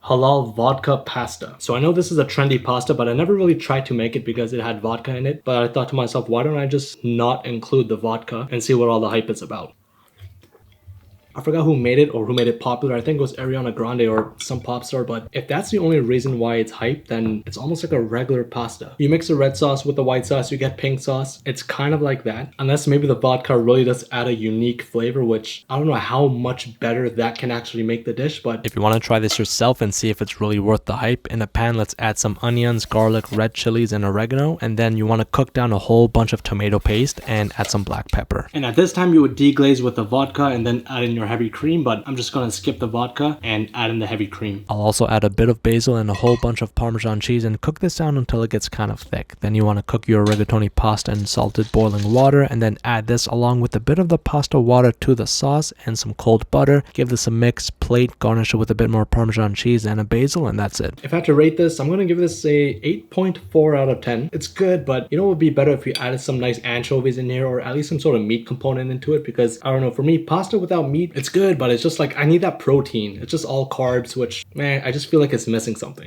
halal vodka pasta. So I know this is a trendy pasta, but I never really tried to make it because it had vodka in it. But I thought to myself, why don't I just not include the vodka and see what all the hype is about? I forgot who made it or who made it popular. I think it was Ariana Grande or some pop star, but if that's the only reason why it's hyped, then it's almost like a regular pasta. You mix the red sauce with the white sauce, you get pink sauce. It's kind of like that, unless maybe the vodka really does add a unique flavor, which I don't know how much better that can actually make the dish. But if you want to try this yourself and see if it's really worth the hype, in a pan, let's add some onions, garlic, red chilies, and oregano. And then you want to cook down a whole bunch of tomato paste and add some black pepper. And at this time, you would deglaze with the vodka and then add in your heavy cream, but I'm just gonna skip the vodka and add in the heavy cream. I'll also add a bit of basil and a whole bunch of Parmesan cheese and cook this down until it gets kind of thick. Then you want to cook your rigatoni pasta in salted boiling water and then add this along with a bit of the pasta water to the sauce and some cold butter. Give this a mix, plate, garnish it with a bit more Parmesan cheese and a basil, and that's it. If I had to rate this, I'm gonna give this a 8.4 out of 10. It's good, but you know what would be better if you added some nice anchovies in here or at least some sort of meat component into it, because I don't know, for me, pasta without meat, it's good, but it's just like I need that protein. It's just all carbs, which, man, I just feel like it's missing something.